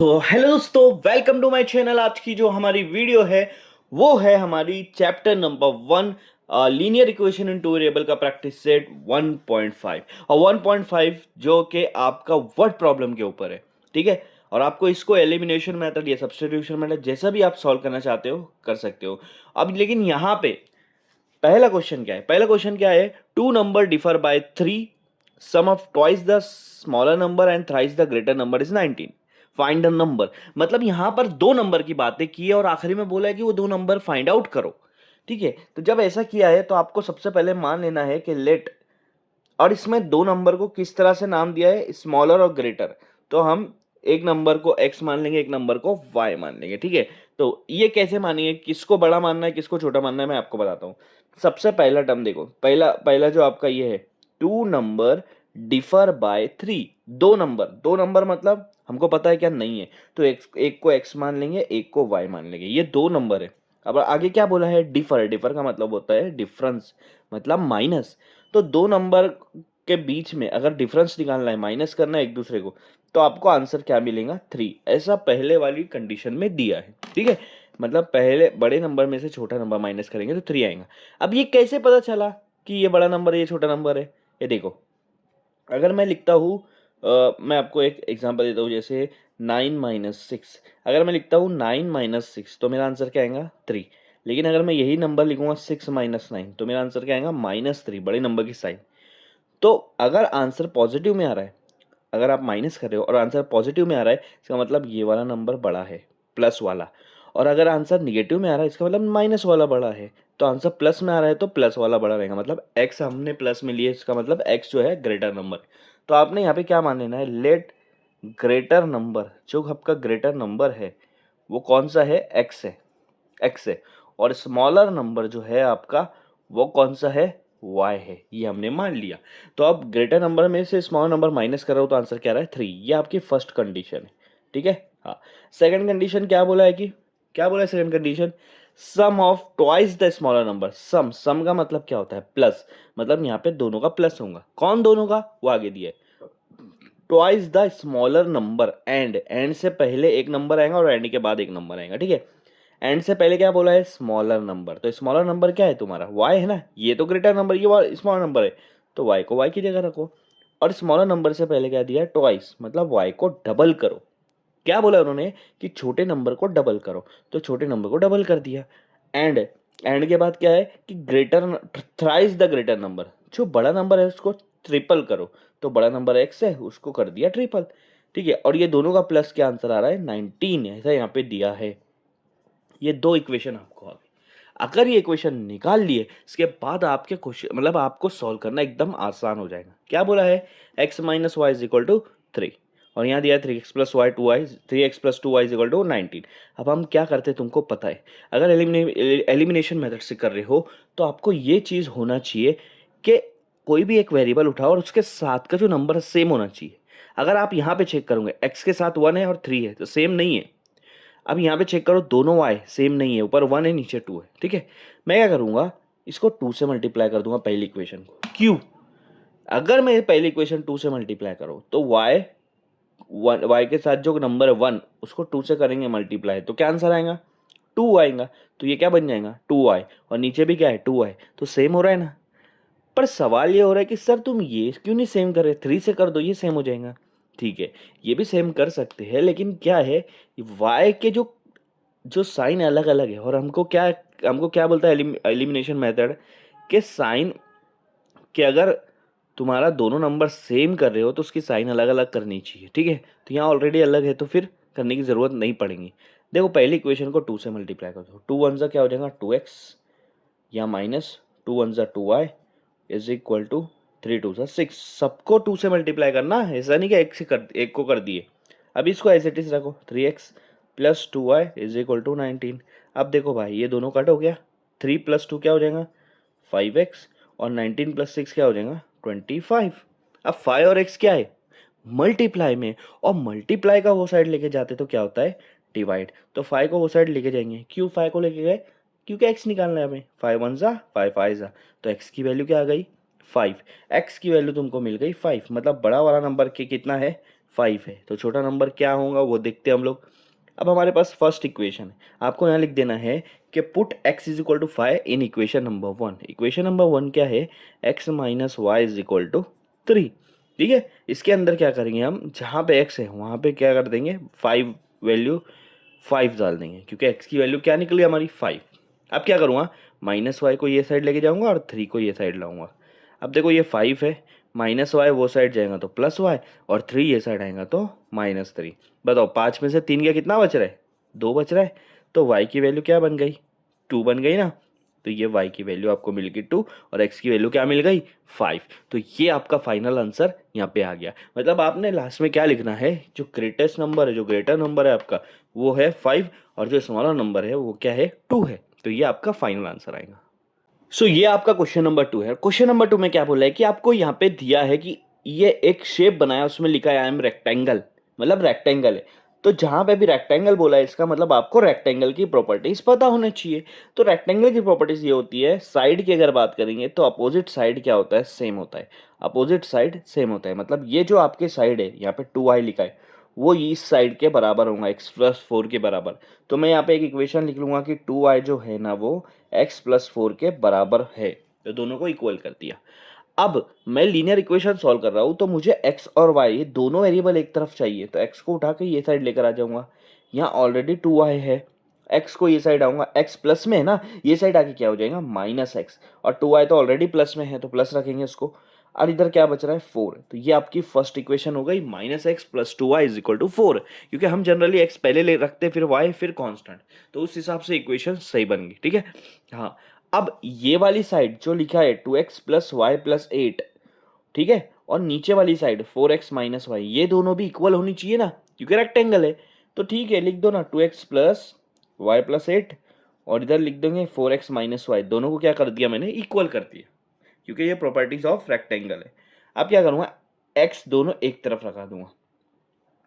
तो हेलो दोस्तों, welcome to my channel. आज की जो हमारी वीडियो है वो है हमारी chapter number 1 linear equation in two variable का प्रैक्टिस सेट 1.5 और 1.5 जो कि आपका वर्ड प्रॉब्लम के ऊपर है। ठीक है, और आपको इसको एलिमिनेशन मेथड या सब्स्टिट्यूशन मेथड जैसा भी आप सॉल्व करना चाहते हो कर सकते हो। अब लेकिन यहाँ पे पहला क्वेश्चन क्या है? पहला क्वेश्चन क्या है? Two number differ by 3, sum of twice the smaller number and thrice the greater number is 19, find the number. मतलब यहां पर दो नंबर की बातें की है और आखिरी में बोला है कि वो दो नंबर फाइंड आउट करो। ठीक है, तो जब ऐसा किया है तो आपको सबसे पहले मान लेना है कि लेट, और इसमें दो नंबर को किस तरह से नाम दिया है? स्मॉलर और ग्रेटर। तो हम एक नंबर को x मान लेंगे, एक नंबर को y मान लेंगे। ठीक है, तो ये कैसे मानेंगे, किसको बड़ा मानना है किसको छोटा मानना है, मैं आपको बताता हूँ। सबसे पहला टर्म देखो, पहला पहला जो आपका ये है, टू नंबर डिफर बाय 3। दो नंबर मतलब हमको पता है क्या नहीं है, तो एक को x मान लेंगे, एक को y मान लेंगे। ये दो नंबर है। अब आगे क्या बोला है? डिफर। डिफर का मतलब होता है डिफरेंस, मतलब माइनस। तो दो नंबर के बीच में अगर डिफरेंस निकालना है, माइनस करना है एक दूसरे को, तो आपको आंसर क्या मिलेगा? 3। ऐसा पहले वाली कंडीशन में दिया है। ठीक है, मतलब पहले बड़े नंबर में से छोटा नंबर माइनस करेंगे तो 3 आएगा। अब ये कैसे पता चला कि ये बड़ा नंबर है ये छोटा नंबर है? ये देखो, अगर मैं लिखता हूँ, मैं आपको एक एग्जांपल देता हूँ, जैसे 9 - 6। अगर मैं लिखता हूँ 9 - 6 तो मेरा आंसर क्या आएगा? 3। लेकिन अगर मैं यही नंबर लिखूंगा 6 - 9 तो मेरा आंसर क्या आएगा? -3, बड़े नंबर की साइन। तो अगर आंसर पॉजिटिव में आ रहा है, अगर आप माइनस कर रहे हो और आंसर पॉजिटिव में आ रहा है, इसका मतलब ये वाला नंबर बड़ा है, प्लस वाला। और अगर आंसर निगेटिव में आ रहा है, इसका मतलब माइनस वाला बड़ा है। तो आंसर प्लस में आ रहा है तो प्लस वाला बड़ा रहेगा, मतलब एक्स हमने प्लस में लिए, इसका मतलब एक्स जो है ग्रेटर नंबर। तो आपने यहाँ पे क्या मान लेना है? लेट ग्रेटर नंबर, जो आपका ग्रेटर नंबर है वो कौन सा है? एक्स है, एक्स है। और स्मॉलर नंबर जो है आपका वो कौन सा है? y है। ये हमने मान लिया। तो अब ग्रेटर नंबर में से स्मॉल नंबर माइनस कर रहा हो तो आंसर क्या रहा है? 3। ये आपकी फर्स्ट कंडीशन है। ठीक है, हाँ। सेकंड कंडीशन क्या बोला है कि, क्या बोला है second condition? Sum of twice the smaller number. Sum, sum का मतलब क्या होता है? प्लस। मतलब यहाँ पे दोनों का प्लस होगा। कौन दोनों का? वो आगे दिया है। Twice the smaller number, and से पहले एक नंबर आएगा और एंड के बाद एक नंबर आएगा। ठीक है, एंड से पहले क्या बोला है? Smaller number. तो स्मॉलर नंबर क्या है तुम्हारा? y है ना। ये तो ग्रेटर नंबर, ये स्मॉलर नंबर है, तो y को y की जगह रखो। और स्मॉलर नंबर से पहले क्या दिया है? ट्वाइस, मतलब y को डबल करो। क्या बोला उन्होंने? कि छोटे नंबर को डबल करो, तो छोटे नंबर को डबल कर दिया। एंड, एंड के बाद क्या है कि greater, thrice the greater number, जो बड़ा नंबर है उसको ट्रिपल करो। तो बड़ा नंबर एक्स है, उसको कर दिया ट्रिपल। ठीक है, और ये दोनों का प्लस क्या आंसर आ रहा है? 19, ऐसा यहाँ पे दिया है। ये दो इक्वेशन आपको आ गई। अगर ये इक्वेशन निकाल लिए, इसके बाद आपके क्वेश्चन मतलब आपको सॉल्व करना एकदम आसान हो जाएगा। क्या बोला है? x - y is equal to 3, और यहाँ दिया है 3x + y 2y, 3x + 2y is equal to 19। अब हम क्या करते हैं तुमको पता है, अगर एलिमिनेशन मेथड से कर रहे हो तो आपको ये चीज़ होना चाहिए कि कोई भी एक वेरिएबल उठाओ और उसके साथ का जो नंबर है सेम होना चाहिए। अगर आप यहाँ पे चेक करोगे x के साथ 1 है और 3 है तो सेम नहीं है। अब यहाँ पे चेक करो, दोनों y सेम नहीं है, ऊपर 1 है नीचे 2 है। ठीक है, मैं क्या करूँगा, इसको 2 से मल्टीप्लाई कर दूंगा पहली इक्वेशन को। क्यों? अगर मैं पहली इक्वेशन 2 से मल्टीप्लाई करूँ तो y के साथ जो नंबर है 1 उसको 2 से करेंगे मल्टीप्लाई, तो क्या आंसर आएगा? 2 आएगा। तो ये क्या बन जाएगा? 2y, और नीचे भी क्या है? 2y, तो सेम हो रहा है ना। पर सवाल ये हो रहा है कि सर तुम ये क्यों नहीं सेम कर रहे? 3 से कर दो, ये सेम हो जाएगा। ठीक है, ये भी सेम कर सकते हैं, लेकिन क्या है, y के जो जो साइन अलग अलग है, और हमको क्या बोलता है एलिमिनेशन मेथड के साइन, कि अगर तुम्हारा दोनों नंबर सेम कर रहे हो तो उसकी साइन अलग अलग करनी चाहिए। ठीक है, तो यहाँ ऑलरेडी अलग है तो फिर करने की ज़रूरत नहीं पड़ेगी। देखो, पहली इक्वेशन को 2 से मल्टीप्लाई कर दो, 2 वन ज़ा क्या हो जाएगा? 2x, या माइनस 2 वन ज़ा 2y इज इक्वल टू 3 2 ज़ा 6। सबको 2 से मल्टीप्लाई करना, ऐसा नहीं कि एक को कर दिए। अब इसको एज इट इज रखो, 3x + 2y is equal to 19। अब देखो भाई, ये दोनों कट हो गया, 3 + 2 क्या हो जाएगा? 5x, और 19 + 6 क्या हो जाएगा? 25। अब 5 और x क्या है? मल्टीप्लाई में, और मल्टीप्लाई का वो साइड लेके जाते तो क्या होता है? डिवाइड। तो 5 को वो साइड लेके जाएंगे। क्यों 5 को लेके गए? क्योंकि x निकालना है हमें। 5 वन ज़ा 5 5 ज़ा, तो x की वैल्यू क्या आ गई? 5। x की वैल्यू तुमको मिल गई 5, मतलब बड़ा वाला नंबर के कितना है? 5 है, तो छोटा नंबर क्या होगा वो देखते हैं हम लोग। अब हमारे पास फर्स्ट इक्वेशन है, आपको यहाँ लिख देना है कि put x is equal to 5 in equation number 1। Equation number 1 क्या है, x minus y is equal to 3। ठीक है, इसके अंदर क्या करेंगे हम, जहाँ पे x है वहाँ पे क्या कर देंगे, 5 वैल्यू 5 डाल देंगे, क्योंकि x की वैल्यू क्या निकली हमारी 5। अब क्या करूँगा, माइनस वाई को ये साइड लेके जाऊँगा और 3 को ये साइड लाऊंगा। अब देखो ये 5 है, माइनस वाई वो साइड जाएगा तो प्लस वाई, और 3 ये साइड आएगा तो -3। बताओ 5 में से 3 का कितना बच रहा है, 2 बच रहा है, तो y की वैल्यू क्या बन गई, 2 बन गई ना। तो ये y की वैल्यू आपको मिल गई 2 और x की वैल्यू क्या मिल गई 5। तो ये आपका फाइनल आंसर यहाँ पे आ गया। मतलब आपने लास्ट में क्या लिखना है, जो ग्रेटेस्ट नंबर है, जो ग्रेटर नंबर है आपका वो है 5 और जो स्मॉलर नंबर है वो क्या है 2 है। तो ये आपका फाइनल आंसर आएगा। सो ये आपका क्वेश्चन नंबर 2 है। क्वेश्चन नंबर 2 में क्या बोला है कि आपको यहाँ पे दिया है कि ये एक शेप बनाया, उसमें लिखा है आई एम रेक्टेंगल, मतलब रेक्टेंगल है। तो जहां पे भी रेक्टेंगल बोला है इसका मतलब आपको रेक्टेंगल की प्रॉपर्टीज पता होना चाहिए। तो रेक्टेंगल की प्रॉपर्टीज ये होती है, साइड की अगर बात करेंगे तो अपोजिट साइड क्या होता है, सेम होता है। अपोजिट साइड सेम होता है, मतलब ये जो आपके साइड है यहाँ पे 2i लिखा है वो इस साइड के बराबर होगा, x+4 के बराबर। तो मैं यहाँ पे एक इक्वेशन लिख लूंगा कि 2i जो है ना वो x+4 के बराबर है, तो दोनों को इक्वल कर दिया। अब मैं लीनियर इक्वेशन सॉल्व कर रहा हूँ तो मुझे x और y दोनों वेरिएबल एक तरफ चाहिए, तो x को उठा के ये साइड लेकर आ जाऊंगा। यहाँ ऑलरेडी 2y है, x को ये साइड आऊंगा, x प्लस में है ना, ये साइड आके क्या हो जाएगा -x, और 2y तो ऑलरेडी प्लस में है तो प्लस रखेंगे इसको। और इधर क्या बच रहा है 4, तो ये आपकी फर्स्ट इक्वेशन हो गई -x + 2y = 4। क्योंकि हम जनरली x पहले ले रखते फिर y फिर कांस्टेंट, तो उस हिसाब से इक्वेशन सही बन गई। ठीक है, हाँ। अब ये वाली साइड जो लिखा है 2x + y + 8, ठीक है, और नीचे वाली साइड 4x - y, ये दोनों भी इक्वल होनी चाहिए ना, क्योंकि रेक्टेंगल है। तो ठीक है, लिख दो ना 2x + y + 8, और इधर लिख देंगे 4x - y, दोनों को क्या कर दिया मैंने, इक्वल कर दिया, क्योंकि ये प्रॉपर्टीज ऑफ रेक्टेंगल है। अब क्या करूँगा, x दोनों एक तरफ रखा दूंगा।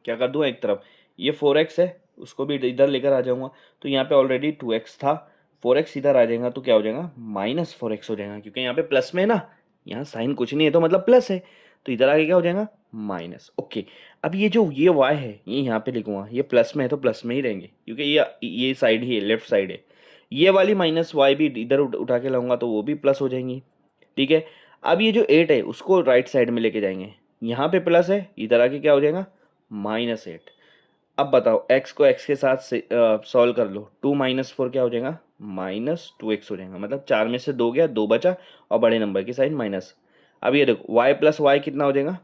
क्या कर दूंगा, एक तरफ ये 4x है उसको भी इधर लेकर आ जाऊंगा। तो यहाँ पे ऑलरेडी 2x था, 4x इधर आ जाएगा तो क्या हो जाएगा -4x हो जाएगा, क्योंकि यहाँ पे प्लस में है ना, यहाँ साइन कुछ नहीं है तो मतलब प्लस है, तो इधर आगे क्या हो जाएगा माइनस। ओके, अब ये जो ये y है ये यहाँ पे लिखूंगा, ये प्लस में है तो प्लस में ही रहेंगे, क्योंकि ये साइड ही है, लेफ्ट साइड है। ये वाली -y भी इधर उठा के लाऊंगा तो वो भी प्लस हो जाएंगी। ठीक है, अब ये जो 8 है उसको राइट साइड में लेके जाएंगे, यहाँ पे प्लस है, इधर आके क्या हो जाएगा -8। अब बताओ x को x के साथ सॉल्व कर लो, 2 - 4 क्या हो जाएगा -2x हो जाएगा, मतलब 4 में से 2 गया, 2 बचा और बड़े नंबर की साइन माइनस। अब ये देखो y + y कितना हो जाएगा,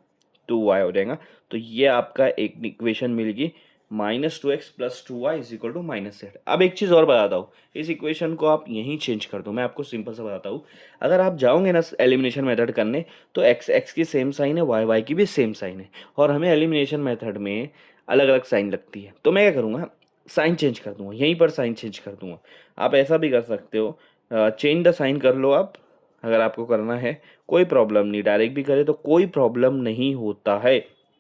2y हो जाएगा। तो ये आपका एक इक्वेशन मिल गई, -2x + 2y = -8। अब एक चीज़ और बताता हूँ, इस इक्वेशन को आप यहीं चेंज कर दो। मैं आपको सिंपल सा बताता हूँ, अगर आप जाओगे ना एलिमिनेशन मेथड करने तो x की सेम साइन है, y की भी सेम साइन है, और हमें एलिमिनेशन मेथड में अलग अलग साइन लगती है। तो मैं क्या करूँगा, साइन चेंज कर दूंगा, यहीं पर साइन चेंज कर दूंगा। आप ऐसा भी कर सकते हो, चेंज द साइन कर लो आप, अगर आपको करना है कोई प्रॉब्लम नहीं, डायरेक्ट भी करे तो कोई प्रॉब्लम नहीं होता है।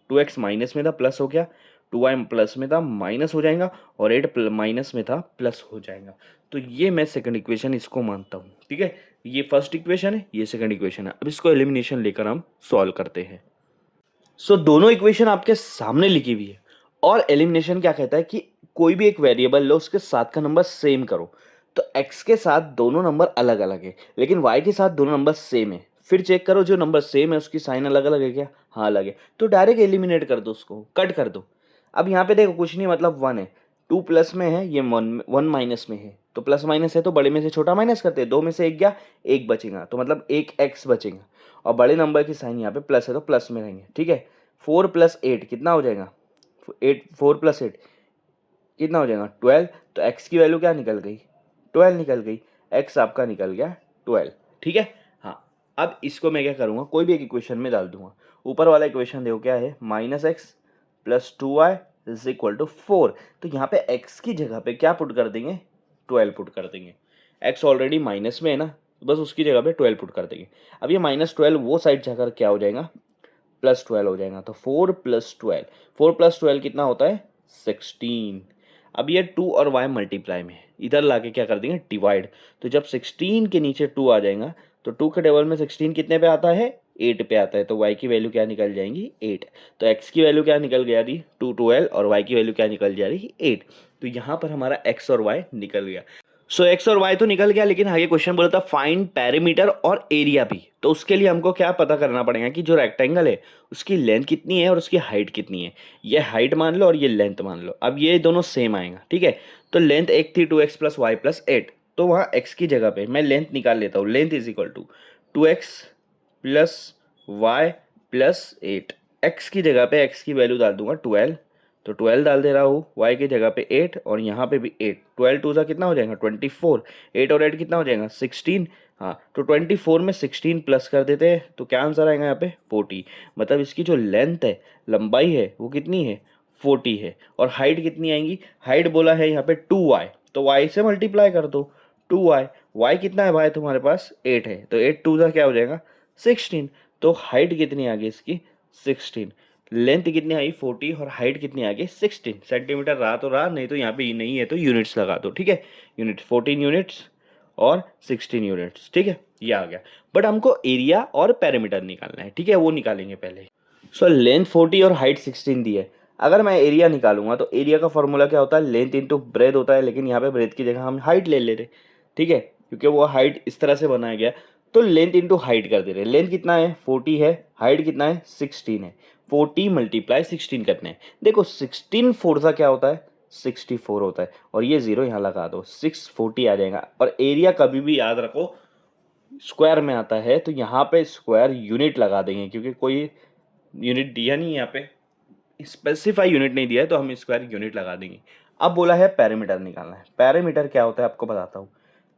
2x माइनस में था प्लस हो गया, 2y प्लस में था माइनस हो जाएगा, और 8 माइनस में था प्लस हो जाएगा। तो ये मैं सेकंड इक्वेशन इसको मानता हूँ। ठीक है, ये फर्स्ट इक्वेशन है, ये सेकंड इक्वेशन है। अब इसको एलिमिनेशन लेकर हम सॉल्व करते हैं। सो दोनों इक्वेशन आपके सामने लिखी हुई है, और एलिमिनेशन क्या कहता है कि कोई भी एक वेरिएबल लो, उसके साथ का नंबर सेम करो। तो x के साथ दोनों नंबर अलग अलग है, लेकिन y के साथ दोनों नंबर सेम है। फिर चेक करो जो नंबर सेम है उसकी साइन अलग अलग है क्या, हाँ अलग है, तो डायरेक्ट एलिमिनेट कर दो, उसको कट कर दो। अब यहाँ पे देखो कुछ नहीं, मतलब 1 है, 2 प्लस में है, ये 1 माइनस में है, तो प्लस माइनस है तो बड़े में से छोटा माइनस करते हैं, 2 में से 1 गया, 1 बचेगा, तो मतलब एक x बचेगा, और बड़े नंबर की साइन यहाँ पे प्लस है तो प्लस में रहेंगे। ठीक है, 4 + 8 कितना हो जाएगा, 4 + 8 कितना हो जाएगा 12। तो x की वैल्यू क्या निकल गई, 12 निकल गई, x आपका निकल गया 12। ठीक है, हाँ। अब इसको मैं क्या करूँगा, कोई भी एक इक्वेशन में डाल दूंगा। ऊपर वाला इक्वेशन देखो क्या है, -x + 2y = 4। तो यहाँ पे x की जगह पे क्या पुट कर देंगे, 12 पुट कर देंगे। x ऑलरेडी माइनस में है ना, तो बस उसकी जगह पे 12 पुट कर देंगे। अब ये -12 वो साइड जाकर क्या हो जाएगा, +12 हो जाएगा। तो 4 + 12, 4 + 12 कितना होता है 16। अब ये 2 और y मल्टीप्लाई में है, इधर लाके क्या कर देंगे डिवाइड। तो जब 16 के नीचे 2 आ जाएगा तो 2 के टेबल में 16 कितने पे आता है 8 पे आता है, तो y की वैल्यू क्या निकल जाएंगी 8। तो x की वैल्यू क्या निकल गया रही 2 12 और y की वैल्यू क्या निकल जा रही 8। तो यहाँ पर हमारा x और y निकल गया। सो x और y तो निकल गया, लेकिन आगे क्वेश्चन बोला था फाइंड पेरीमीटर और एरिया भी। तो उसके लिए हमको क्या पता करना पड़ेगा कि जो रेक्टेंगल है उसकी लेंथ कितनी है और उसकी हाइट कितनी है। ये हाइट मान लो और ये लेंथ मान लो। अब ये दोनों सेम आएगा, ठीक है। तो लेंथ एक थी 2x प्लस वाई प्लस 8, तो वहाँ x की जगह पे मैं लेंथ निकाल लेता हूँ। Length is equal to 2x plus y plus 8। x की जगह पे x की वैल्यू डाल दूंगा 12, तो 12 डाल दे रहा हूँ, y की जगह पे 8 और यहाँ पे भी 8। 12 टू सा कितना हो जाएगा 24, 8 और 8 कितना हो जाएगा 16। हाँ, तो 24 में 16 प्लस कर देते हैं, तो क्या आंसर आएगा यहाँ पे 40। मतलब इसकी जो लेंथ है, लंबाई है, वो कितनी है 40 है। और हाइट कितनी आएंगी, हाइट बोला है यहाँ पे 2y, तो y से मल्टीप्लाई कर दो 2y। y कितना है भाई तुम्हारे पास 8 है, तो 8 टू सा क्या हो जाएगा 16। तो हाइट कितनी आ गई इसकी 16। लेंथ कितनी आई 40 और हाइट कितनी आ गई 16 सेंटीमीटर। रहा तो रहा, नहीं तो यहाँ पे नहीं है तो यूनिट्स लगा दो, ठीक है। यूनिट 14 यूनिट्स और 16 यूनिट्स, ठीक है, ये आ गया। बट हमको एरिया और पेरीमीटर निकालना है, ठीक है, वो निकालेंगे पहले। सो लेंथ 40 और हाइट 16 दी है। अगर मैं एरिया निकालूंगा तो एरिया का फॉर्मूला क्या होता है, लेंथ इंटू ब्रेथ होता है, लेकिन यहाँ पे ब्रेथ की जगह हम हाइट ले ले रहे, ठीक है, क्योंकि वो हाइट इस तरह से बनाया गया। तो लेंथ इंटू हाइट कर दे रहे। लेंथ कितना है 40 है, हाइट कितना है 16 है। 40 मल्टीप्लाई 16 करने हैं। देखो 16 फोर सा क्या होता है 64 होता है, और ये जीरो यहाँ लगा दो 640 आ जाएगा। और एरिया कभी भी याद रखो स्क्वायर में आता है, तो यहाँ पे स्क्वायर यूनिट लगा देंगे, क्योंकि कोई यूनिट दिया नहीं है यहाँ पे, स्पेसिफाई यूनिट नहीं दिया है, तो हम स्क्वायर यूनिट लगा देंगे। अब बोला है पेरीमीटर निकालना है। पेरीमीटर क्या होता है आपको बताता हूँ।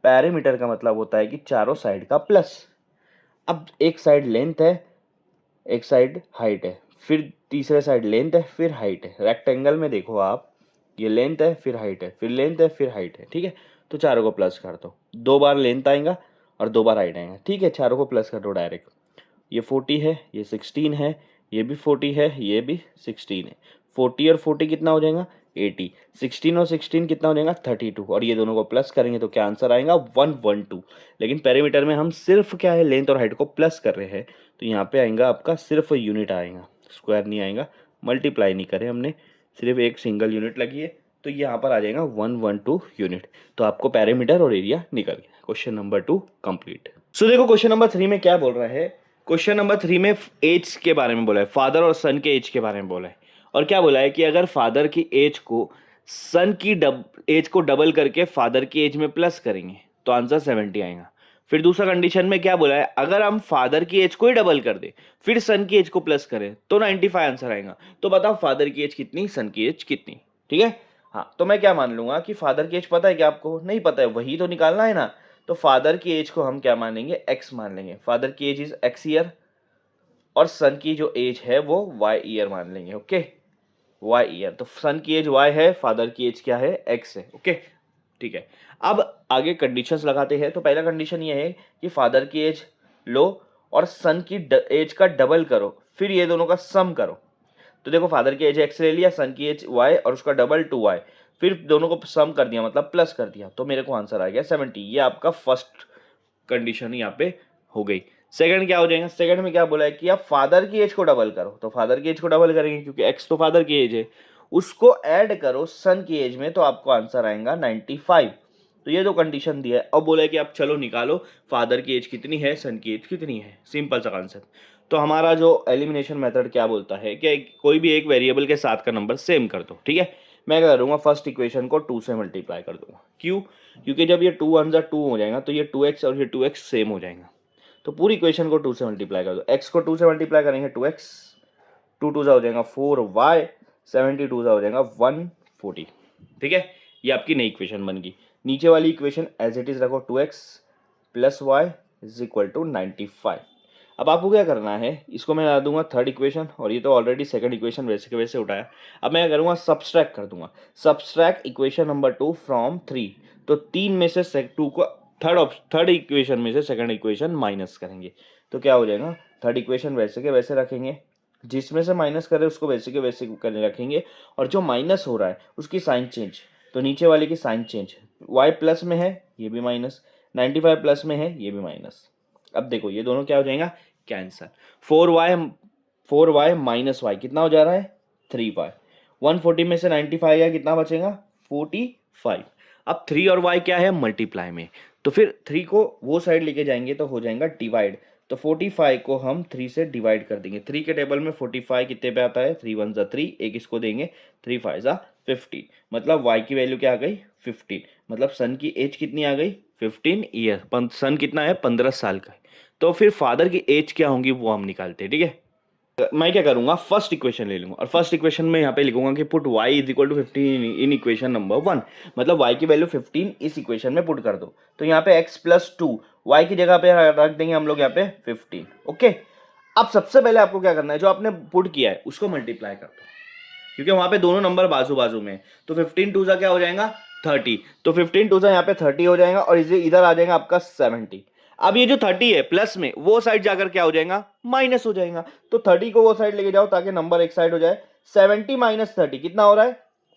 पेरीमीटर का मतलब होता है कि चारों साइड का प्लस। अब एक साइड लेंथ है, एक साइड हाइट है, फिर तीसरे साइड लेंथ है, फिर हाइट है। रेक्टेंगल में देखो आप, ये लेंथ है, फिर हाइट है, फिर लेंथ है, फिर हाइट है, ठीक है। तो चारों को प्लस कर दो, 2 बार लेंथ आएगा और 2 बार हाइट आएगा, ठीक है। चारों को प्लस कर दो डायरेक्ट। ये 40 है, ये 16 है, ये भी 40 है, ये भी 16 है। 40 और 40 कितना हो जाएगा 80। 16 और 16 कितना हो जाएगा 32, और ये दोनों को प्लस करेंगे तो क्या आंसर आएगा 112। लेकिन पेरीमीटर में हम सिर्फ क्या है लेंथ और हाइट को प्लस कर रहे हैं, तो यहाँ पे आएगा आपका सिर्फ यूनिट आएगा, स्क्वायर नहीं आएगा। मल्टीप्लाई नहीं करे हमने, सिर्फ एक सिंगल यूनिट लगी है, तो यहाँ पर आ जाएगा 112 यूनिट। तो आपको पेरीमीटर और एरिया निकल गया। Question number 2 complete. सो देखो क्वेश्चन नंबर 3 में क्या बोल रहा है। क्वेश्चन नंबर 3 में एज के बारे में बोला है, फादर और सन के एज के बारे में बोला है। और क्या बोला है कि अगर फादर की एज को सन की एज को डबल करके फादर की एज में प्लस करेंगे तो आंसर 70 आएगा। फिर दूसरा कंडीशन में क्या बोला है, अगर हम फादर की एज को ही डबल कर दे फिर सन की एज को प्लस करें तो 95 आंसर आएगा। तो बताओ फादर की एज कितनी, सन की एज कितनी, ठीक है। हाँ, तो मैं क्या मान लूंगा कि फादर की एज पता है क्या आपको, नहीं पता है, वही तो निकालना है ना। तो फादर की एज को हम क्या मान लेंगे एक्स मान लेंगे। फादर की एज इज एक्स ईयर और सन की जो एज है वो वाई ईयर मान लेंगे, ओके, वाई ईयर। तो सन की एज वाई है, फादर की एज क्या है एक्स है, ओके, ठीक है। अब आगे कंडीशंस लगाते हैं। तो पहला कंडीशन ये है कि फादर की एज लो और सन की एज का डबल करो, फिर ये दोनों का सम करो। तो देखो फादर की एज एक्स ले लिया, सन की एज वाई और उसका डबल 2y, फिर दोनों को सम कर दिया मतलब प्लस कर दिया, तो मेरे को आंसर आ गया 70। ये आपका फर्स्ट कंडीशन यहाँ पे हो गई। सेकंड क्या हो जाएगा, सेकंड में क्या बोला है कि आप फादर की एज को डबल करो। तो फादर की एज को डबल करेंगे क्योंकि एक्स तो फादर की एज है, उसको ऐड करो सन की एज में तो आपको आंसर आएगा 95। तो ये दो कंडीशन दिया है। अब बोला है कि आप चलो निकालो फादर की एज कितनी है, सन की एज कितनी है, सिंपल सा कॉन्सेप्ट। तो हमारा जो एलिमिनेशन मेथड क्या बोलता है कि कोई भी एक वेरिएबल के साथ का नंबर सेम कर दो, ठीक है। मैं क्या करूँगा, फर्स्ट इक्वेशन को 2 से मल्टीप्लाई कर दूंगा। क्यों, क्योंकि जब ये 2 वन जा 2 हो जाएगा तो ये 2x और ये 2x सेम हो जाएगा। तो पूरी इक्वेशन को 2 से मल्टीप्लाई कर दो। x को 2 से मल्टीप्लाई करेंगे 2x, 2 2 जा हो जाएगा 4y, 72 जा हो जाएगा 140, ठीक है। ये आपकी नई इक्वेशन बन गई। नीचे वाली इक्वेशन एज इट इज रखो 2x plus y is equal to 95। अब आपको क्या करना है, इसको मैं ला दूंगा थर्ड इक्वेशन, और ये तो ऑलरेडी सेकंड इक्वेशन वैसे के वैसे उठाया। अब मैं करूँगा सब्सट्रैक्ट कर दूंगा, सब्सट्रैक्ट इक्वेशन नंबर 2 फ्रॉम 3। तो 3 में से 2 को थर्ड इक्वेशन में से सेकंड इक्वेशन माइनस करेंगे तो क्या हो जाएगा, थर्ड इक्वेशन वैसे के वैसे रखेंगे, जिसमें से माइनस कर रहे हैं उसको वैसे के वैसे करने रखेंगे, और जो माइनस हो रहा है उसकी साइन चेंज। तो नीचे वाले की साइन चेंज, y प्लस में है ये भी माइनस, 95 प्लस में है ये भी माइनस। अब देखो ये दोनों क्या हो जाएगा कैंसल। 4y माइनस वाई कितना हो जा रहा है 3y। 140 में से 95 गया, कितना बचेगा 45। अब 3 और y क्या है मल्टीप्लाई में, तो फिर 3 को वो साइड लेके जाएंगे तो हो जाएगा डिवाइड। तो 45 को हम 3 से डिवाइड कर देंगे। 3 के टेबल में 45 कितने पे आता है 3 1 3, एक इसको देंगे 3 5 15, मतलब y की वैल्यू क्या आ गई 15। मतलब सन की एज कितनी आ गई 15 ईयर। सन कितना है 15 साल का है। तो फिर फादर की एज क्या होंगी वो हम निकालते हैं, ठीक है। मैं क्या करूंगा फर्स्ट इक्वेशन ले लूंगा और फर्स्ट इक्वेशन में यहाँ पे लिखूंगा कि put y is equal to 15 in equation number 1। मतलब y की वैल्यू 15 इस इक्वेशन में पुट कर दो। तो यहाँ पे x प्लस 2 y की जगह पे रख देंगे हम लोग यहाँ पे 15। ओके, अब सबसे पहले आपको क्या करना है, जो आपने पुट किया है उसको मल्टीप्लाई कर दो, क्योंकि वहां पे दोनों नंबर बाजू बाजू में। तो 15 टू सा क्या हो जाएगा 30, तो 15 टू सा यहाँ पे 30 हो जाएगा और इधर आ जाएगा आपका 70। अब ये जो 30 है प्लस में वो साइड जाकर क्या हो जाएगा माइनस हो जाएगा। तो 30 को वो साइड लेके जाओ ताकि नंबर एक साइड हो जाए। 70 माइनस 30 कितना हो रहा है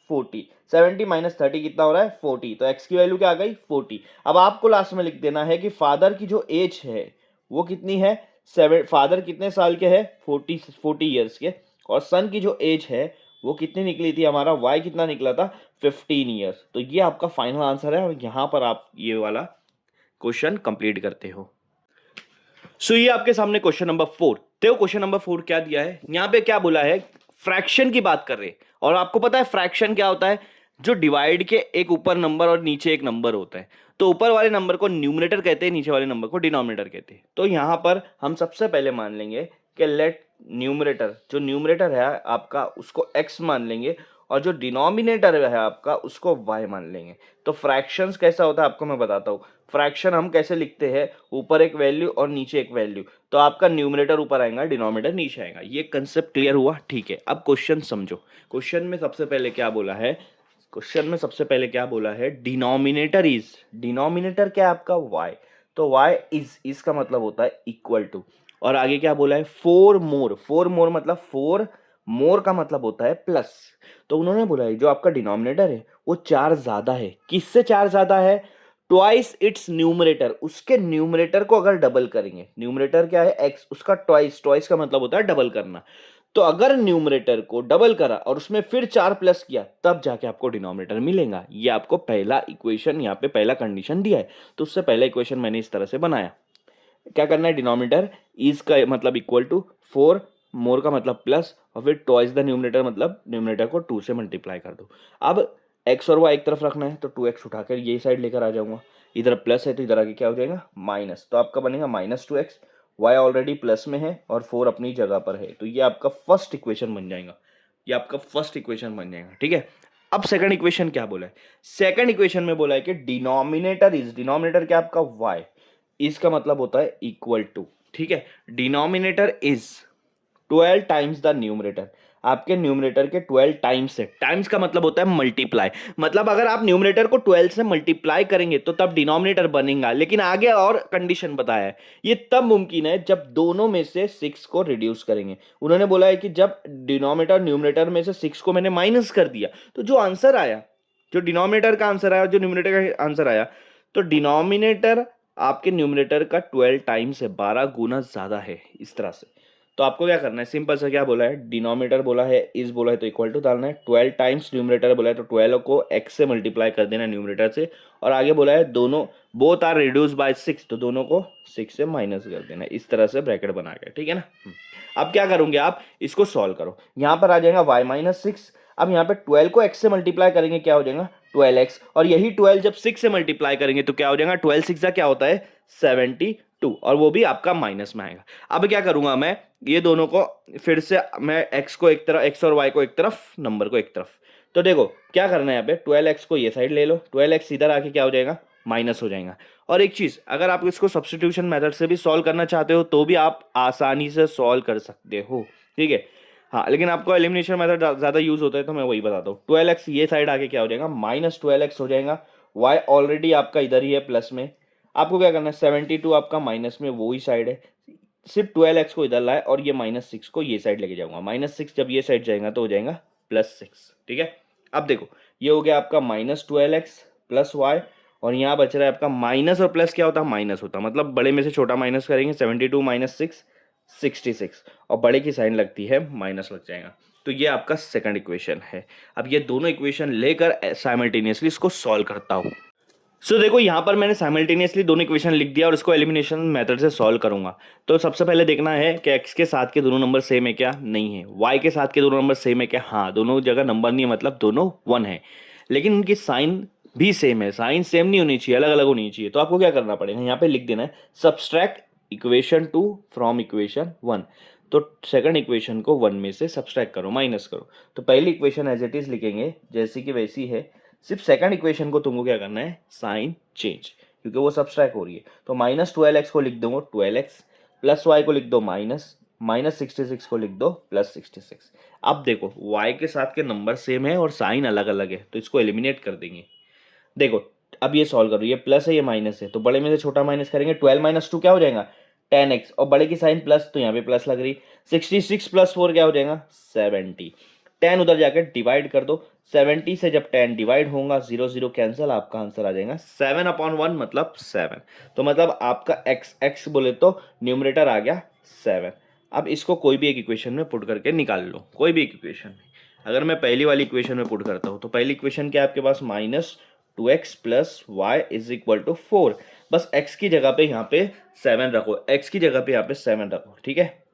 40। 70 माइनस 30 कितना हो रहा है 40। तो x की वैल्यू क्या आ गई 40। अब आपको लास्ट में लिख देना है कि फादर की जो एज है वो कितनी है। फादर कितने साल के है 40 ईयर्स के, और सन की जो एज है वो कितनी निकली थी, हमारा y कितना निकला था 15 ईयर्स। तो ये आपका फाइनल आंसर है और यहां पर आप ये वाला क्वेश्चन कंप्लीट करते हो। सो ये आपके सामने क्वेश्चन नंबर 4। तो क्वेश्चन नंबर 4 क्या दिया है, यहां पे क्या बोला है फ्रैक्शन की बात कर रहे हैं। और आपको पता है फ्रैक्शन क्या होता है, जो डिवाइड के एक ऊपर नंबर और नीचे एक नंबर होता है। तो ऊपर वाले नंबर को न्यूमरेटर कहते हैं, नीचे वाले नंबर को डिनोमिनेटर कहते हैं। तो यहां पर हम सबसे पहले मान लेंगे कि लेट न्यूमरेटर, जो न्यूमरेटर है आपका उसको x मान लेंगे और जो डिनोमिनेटर है आपका उसको y मान लेंगे। तो फ्रैक्शंस कैसा होता है आपको मैं बताता हूँ। फ्रैक्शन हम कैसे लिखते हैं, ऊपर एक वैल्यू और नीचे एक वैल्यू। तो आपका न्यूमरेटर ऊपर आएगा डिनोमिनेटर नीचे आएगा। ये कंसेप्ट क्लियर हुआ, ठीक है। अब क्वेश्चन समझो। क्वेश्चन में सबसे पहले क्या बोला है, क्वेश्चन में सबसे पहले क्या बोला है डिनोमिनेटर इज, डिनोमिनेटर क्या है आपका y। तो y इज, इसका मतलब होता है इक्वल टू, और आगे क्या बोला है फोर मोर। फोर मोर मतलब फोर मोर का मतलब होता है प्लस। तो उन्होंने बोला है जो आपका डिनोमिनेटर है वो 4 ज्यादा है। किससे 4 ज्यादा है, ट्वाइस इट्स न्यूमरेटर, उसके न्यूमरेटर को अगर डबल करेंगे, न्यूमरेटर क्या है x, उसका ट्वाइस, ट्वाइस का मतलब होता है डबल करना। तो अगर न्यूमरेटर को डबल करा और उसमें फिर 4 प्लस किया तब जाके आपको डिनोमिनेटर मिलेगा। ये आपको पहला इक्वेशन यहाँ पे पहला कंडीशन दिया है। तो उससे पहला इक्वेशन मैंने इस तरह से बनाया। क्या करना है, डिनोमिनेटर इज का मतलब इक्वल टू 4, मोर का मतलब प्लस, और फिर ट्वाइस द न्यूमरेटर मतलब न्यूमरेटर को 2 से मल्टीप्लाई कर दो। अब x और y एक तरफ रखना है तो 2x उठाकर ये साइड लेकर आ जाऊंगा। इधर प्लस है तो इधर आगे क्या हो जाएगा माइनस। तो आपका बनेगा -2x, y ऑलरेडी प्लस में है और 4 अपनी जगह पर है। तो ये आपका फर्स्ट इक्वेशन बन जाएगा, ये आपका फर्स्ट इक्वेशन बन जाएगा, ठीक है। अब सेकंड इक्वेशन क्या बोला है, सेकंड इक्वेशन में बोला है कि डिनोमिनेटर इज, डिनोमिनेटर क्या आपका y, इसका मतलब होता है इक्वल टू, ठीक है। Denominator is 12 times the numerator, आपके न्यूमरेटर के 12 टाइम्स है। टाइम्स का मतलब होता है मल्टीप्लाई, मतलब अगर आप न्यूमरेटर को 12 से मल्टीप्लाई करेंगे तो तब डिनोमिनेटर बनेगा। लेकिन आगे और कंडीशन बताया है, ये तब मुमकिन है जब दोनों में से 6 को रिड्यूस करेंगे। उन्होंने बोला है कि जब डिनोमिनेटर न्यूमरेटर में से 6 को मैंने माइनस कर दिया तो जो आंसर आया, जो डिनोमिनेटर का आंसर आया, जो न्यूमरेटर का आंसर आया, तो डिनोमिनेटर आपके न्यूमरेटर का 12 टाइम्स है, 12 गुना ज्यादा है, इस तरह से। तो आपको क्या करना है, सिंपल सा क्या बोला है, डिनोमिनेटर बोला है इज बोला है तो इक्वल टू डालना है, 12 टाइम्स न्यूमरेटर बोला है तो 12 को x से मल्टीप्लाई कर देना न्यूमरेटर से, और आगे बोला है दोनों बोथ आर रिड्यूस बाय 6 तो दोनों को 6 से माइनस कर देना, इस तरह से ब्रैकेट बना के, ठीक है ना। अब क्या करोगे आप, इसको सॉल्व करो, यहाँ पर आ जाएगा y-6। अब यहाँ पे 12 को x से मल्टीप्लाई करेंगे क्या हो जाएगा 12x, और यही 12 जब 6 से मल्टीप्लाई करेंगे तो क्या हो जाएगा 12 6 क्या होता है 72, और वो भी आपका माइनस में आएगा। अब क्या करूंगा मैं, ये दोनों को फिर से मैं x को एक तरफ, x और y को एक तरफ, नंबर को एक तरफ। तो देखो क्या करना है, यहाँ पे 12x को ये साइड ले लो, 12x इधर आके क्या हो जाएगा माइनस हो जाएगा। और एक चीज, अगर आप इसको सब्स्टिट्यूशन मेथड से भी सॉल्व करना चाहते हो तो भी आप आसानी से सॉल्व कर सकते हो, ठीक है। हाँ, लेकिन आपको एलिमिनेशन मेथड ज्यादा यूज होता है तो मैं वही बताता हूँ। 12x ये साइड आके क्या हो जाएगा -12x हो जाएगा, y ऑलरेडी आपका इधर ही है प्लस में। आपको क्या करना है, 72 आपका माइनस में वो ही साइड है, सिर्फ 12x को इधर लाए और ये -6 को ये साइड लेके जाऊंगा। -6 जब ये साइड जाएगा तो हो जाएगा +6, ठीक है। अब देखो ये हो गया आपका -12x प्लस y, और यहाँ बच रहा है आपका माइनस और प्लस क्या होता है माइनस होता है, मतलब बड़े में से छोटा माइनस करेंगे, 72 - 6 66 और बड़े की साइन लगती है माइनस लग जाएगा। तो ये आपका सेकंड इक्वेशन है। अब ये दोनों इक्वेशन लेकर साइमल्टेनियसली इसको सॉल्व करता हूँ। सो देखो यहाँ पर मैंने साइमल्टेनियसली दोनों इक्वेशन लिख दिया और इसको एलिमिनेशन मेथड से सॉल्व करूंगा। तो सबसे पहले देखना है कि x के साथ के दोनों नंबर सेम है क्या, नहीं है। y के साथ के दोनों नंबर सेम है क्या, हाँ, दोनों जगह नंबर नहीं है, मतलब दोनों 1 है। लेकिन उनकी साइन भी सेम है, साइन सेम नहीं होनी चाहिए, अलग अलग होनी चाहिए। तो आपको क्या करना पड़ेगा, यहाँ पे लिख देना है सब्सट्रैक्ट इक्वेशन 2 फ्रॉम इक्वेशन 1। तो सेकंड इक्वेशन को 1 में से सब्सट्रैक्ट करो, माइनस करो। तो पहली इक्वेशन एज इट इज लिखेंगे जैसी की वैसी है, सिर्फ सेकंड इक्वेशन को तुमको क्या करना है, साइन चेंज, क्योंकि वो सब्सट्रैक्ट हो रही है। तो माइनस 12x को लिख दूंगा 12x, प्लस y को लिख दो माइनस, माइनस 66 को लिख दो प्लस 66। अब देखो y के साथ के नंबर सेम है और साइन अलग अलग है, तो इसको एलिमिनेट कर देंगे। देखो अब ये सॉल्व करो, ये प्लस है ये माइनस है, तो बड़े में से छोटा माइनस करेंगे, 12 माइनस 2 क्या हो जाएगा 10x, और बड़े की साइन प्लस तो यहाँ पे प्लस लग रही, 66 प्लस 4 क्या हो जाएगा 70। 10 उधर जाकर डिवाइड कर दो, 70 से जब 10 डिवाइड होगा 0 0 कैंसिल, आपका आंसर आ जाएगा 7/1 मतलब 7। तो मतलब आपका x बोले तो न्यूमरेटर आ गया 7। अब इसको कोई भी एक इक्वेशन में पुट करके निकाल लो, कोई भी एक इक्वेशन में। अगर मैं पहली वाली इक्वेशन में पुट करता हूँ तो पहली इक्वेशन क्या है आपके पास, -2x plus y is equal to 4। बस x की जगह पे यहाँ पे 7 रखो, x की जगह पे यहाँ पे 7 रखो, ठीक है।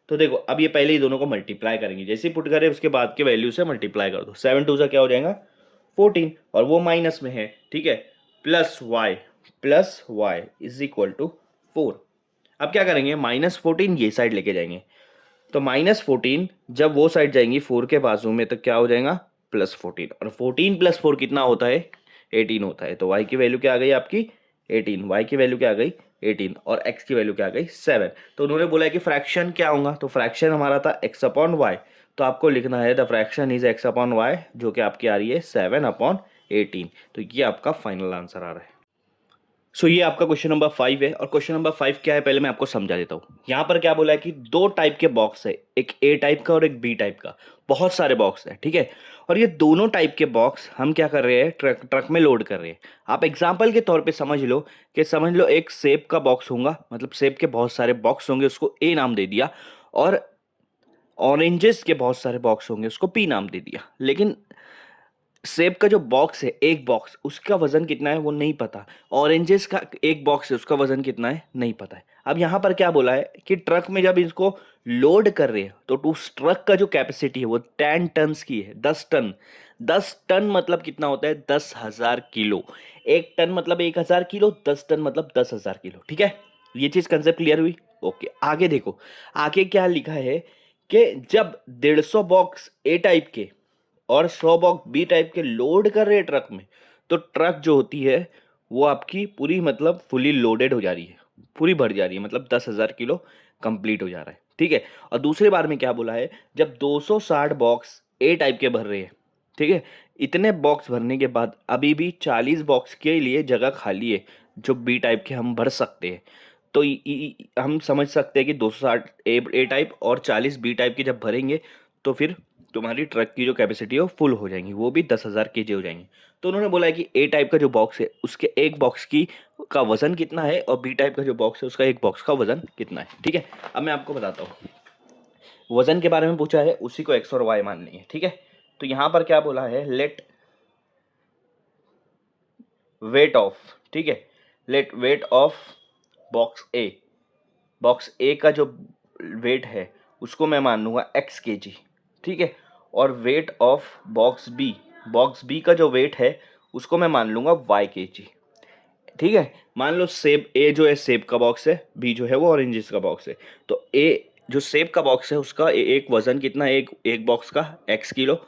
तो देखो अब ये पहले ही दोनों को मल्टीप्लाई करेंगे, जैसे ही पुट करें उसके बाद के वैल्यू से मल्टीप्लाई कर दो। 7 2 क्या हो जाएगा 14, और वो माइनस में है, ठीक है। Plus y is equal to 4। अब क्या करेंगे, -14 ये साइड लेके जाएंगे, तो -14 जब वो साइड जाएंगी 4 के बाजू में तो क्या हो जाएगा +14, और 14 + 4 कितना होता है 18 होता है। तो y की वैल्यू क्या आ गई आपकी 18, y की वैल्यू क्या आ गई 18, और x की वैल्यू क्या आ गई 7। तो उन्होंने बोला है कि फ्रैक्शन क्या होगा, तो फ्रैक्शन हमारा था x/y, तो आपको लिखना है द फ्रैक्शन इज x/y, जो कि आपकी आ रही है 7/18। तो ये आपका फाइनल आंसर आ रहा है। सो ये आपका क्वेश्चन नंबर 5 है, और क्वेश्चन नंबर 5 क्या है पहले मैं आपको समझा देता हूँ। यहाँ पर क्या बोला है कि दो टाइप के बॉक्स है, एक ए टाइप का और एक बी टाइप का। बहुत सारे बॉक्स है, ठीक है। और ये दोनों टाइप के बॉक्स हम क्या कर रहे हैं, ट्रक में लोड कर रहे हैं। आप एग्जाम्पल के तौर पे समझ लो कि समझ लो एक सेब का बॉक्स होगा, मतलब सेब के बहुत सारे बॉक्स होंगे, उसको ए नाम दे दिया, और ऑरेंजेस के बहुत सारे बॉक्स होंगे, उसको पी नाम दे दिया। लेकिन सेब का जो बॉक्स है, एक बॉक्स, उसका वजन कितना है वो नहीं पता। ऑरेंजेस का एक बॉक्स है, उसका वजन कितना है नहीं पता है। अब यहाँ पर क्या बोला है कि ट्रक में जब इसको लोड कर रहे हैं तो उस ट्रक का जो कैपेसिटी है वो 10 टन की है, 10 टन। 10 टन मतलब कितना होता है 10,000 किलो। एक टन मतलब 1,000 किलो, 10 टन मतलब 10,000 किलो, ठीक है। ये चीज कंसेप्ट क्लियर हुई। ओके, आगे देखो, आगे क्या लिखा है कि जब 150 बॉक्स ए टाइप के और 100 बॉक्स बी टाइप के लोड कर रहे हैं ट्रक में, तो ट्रक जो होती है वो आपकी पूरी मतलब फुली लोडेड हो जा रही है, पूरी भर जा रही है, मतलब 10,000 किलो कंप्लीट हो जा रहा है, ठीक है। और दूसरे बार में क्या बोला है, जब 260 बॉक्स ए टाइप के भर रहे हैं, ठीक है, इतने बॉक्स भरने के बाद अभी भी 40 बॉक्स के लिए जगह खाली है जो बी टाइप के हम भर सकते हैं। तो हम समझ सकते हैं कि 260 ए टाइप और 40 बी टाइप के जब भरेंगे तो फिर तुम्हारी ट्रक की जो कैपेसिटी है वो फुल हो जाएंगी, वो भी 10,000 केजी हो जाएंगी। तो उन्होंने बोला है कि ए टाइप का जो बॉक्स है उसके एक बॉक्स की का वजन कितना है, और बी टाइप का जो बॉक्स है उसका एक बॉक्स का वजन कितना है, ठीक है। अब मैं आपको बताता हूँ, वजन के बारे में पूछा है, उसी को एक्स और वाई माननी है, ठीक है। तो यहाँ पर क्या बोला है, लेट वेट ऑफ, ठीक है, लेट वेट ऑफ बॉक्स ए का जो वेट है उसको मैं मान लूंगा x kg, ठीक है। और वेट ऑफ बॉक्स बी का जो वेट है उसको मैं मान लूंगा y kg, ठीक है। मान लो सेब ए जो है सेब का बॉक्स है, बी जो है वो ऑरेंजेस का बॉक्स है। तो ए जो सेब का बॉक्स है उसका एक वजन कितना है, एक बॉक्स का x किलो,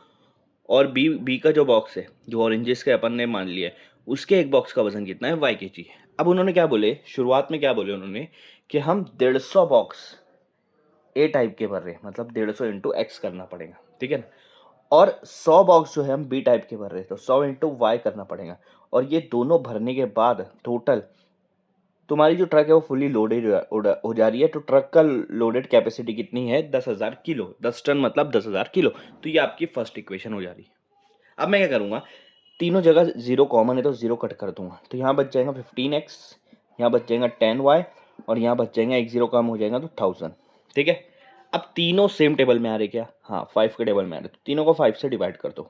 और बी का जो बॉक्स है जो ऑरेंजेस के अपन ने मान लिया है उसके एक बॉक्स का वजन कितना है y kg। अब उन्होंने क्या बोले, शुरुआत में क्या बोले उन्होंने कि हम 150 बॉक्स ए टाइप के भर रहे हैं, मतलब 150 इंटू एक्स करना पड़ेगा, ठीक है ना। और 100 बॉक्स जो है हम बी टाइप के भर रहे हैं, तो 100 इंटू वाई करना पड़ेगा। और ये दोनों भरने के बाद टोटल तुम्हारी जो ट्रक है वो फुली लोडेड हो जा रही है। तो ट्रक का लोडेड कैपेसिटी कितनी है 10,000 किलो, 10 टन मतलब 10,000 किलो। तो ये आपकी फर्स्ट इक्वेशन हो जा रही है। अब मैं क्या करूँगा, तीनों जगह जीरो कॉमन है तो जीरो कट कर दूंगा, तो यहाँ बच जाएगा 15x, यहाँ बच जाएगा 10y, और यहाँ बच जाएगा एक जीरो कम हो जाएगा तो 1000। ठीक है। अब तीनों सेम टेबल में आ रहे क्या? हाँ, 5 के टेबल में आ रहे, तो तीनों को 5 से डिवाइड कर दो।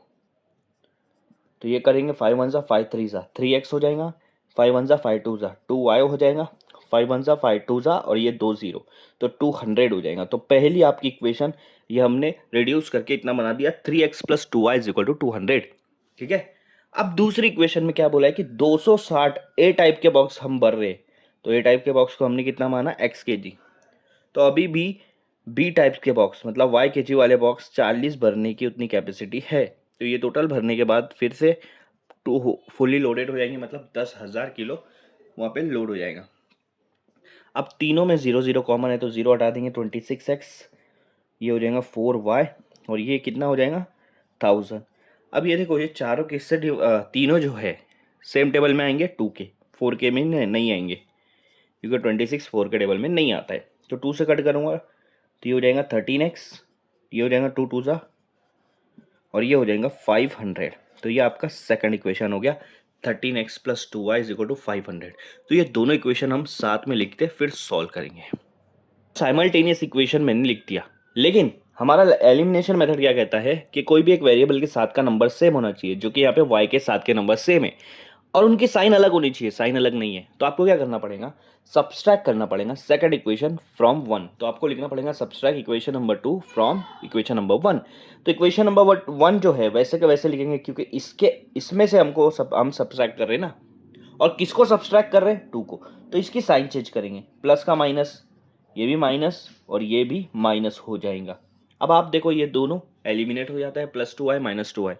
तो ये करेंगे 5 1 5 3 3x हो जाएगा, 5 1 5 2 2y हो जाएगा, 5 1 5 2 और ये 2 0, तो 200 हो जाएगा। तो पहली आपकी इक्वेशन ये हमने रिड्यूस करके इतना बना दिया, 3x plus 2y is equal to 200। ठीक है। अब दूसरी इक्वेशन में क्या बोला है कि 260 ए टाइप के बॉक्स हम भर रहे हैं, तो ए टाइप के बॉक्स को हमने कितना माना? x kg। तो अभी भी बी टाइप के बॉक्स मतलब वाई केजी वाले बॉक्स 40 भरने की उतनी कैपेसिटी है। तो ये टोटल भरने के बाद फिर से टू फुली लोडेड हो जाएंगे, मतलब 10,000 किलो वहाँ पे लोड हो जाएगा। अब तीनों में 0 0 कॉमन है, तो 0 हटा देंगे, 26x, ये हो जाएगा 4y, और ये कितना हो जाएगा? 1000। अब ये देखो, ये चारों किससे तीनों जो है सेम टेबल में आएंगे, 2k 4k में नहीं आएंगे, क्योंकि 26 4 के टेबल में नहीं आता है। तो 2 से कट करूँगा तो ये हो जाएगा 13x, ये हो जाएगा 2 2 और ये हो जाएगा 500। तो ये आपका सेकंड इक्वेशन हो गया, 13x plus 2y is equal to 500। तो ये दोनों इक्वेशन हम साथ में लिखते फिर सॉल्व करेंगे। साइमल्टेनियस इक्वेशन मैंने लिख दिया, लेकिन हमारा एलिमिनेशन मेथड क्या कहता है कि कोई भी एक वेरिएबल के साथ का नंबर सेम होना चाहिए, जो कि यहाँ पे y के साथ के नंबर सेम है, और उनकी साइन अलग होनी चाहिए, साइन अलग नहीं है। तो आपको क्या करना पड़ेगा? सब्सट्रैक्ट करना पड़ेगा सेकंड इक्वेशन फ्रॉम 1। तो आपको लिखना पड़ेगा subtract equation number 2 from equation number 1। तो इक्वेशन नंबर 1 जो है वैसे के वैसे लिखेंगे, क्योंकि इसमें से हम सब्सट्रैक्ट कर रहे हैं ना, और किसको सब्सट्रैक्ट कर रहे हैं? 2 को। तो इसकी साइन चेंज करेंगे, प्लस का माइनस, ये भी माइनस और ये भी माइनस हो जाएगा। अब आप देखो ये दोनों एलिमिनेट हो जाता है, plus 2y minus 2y,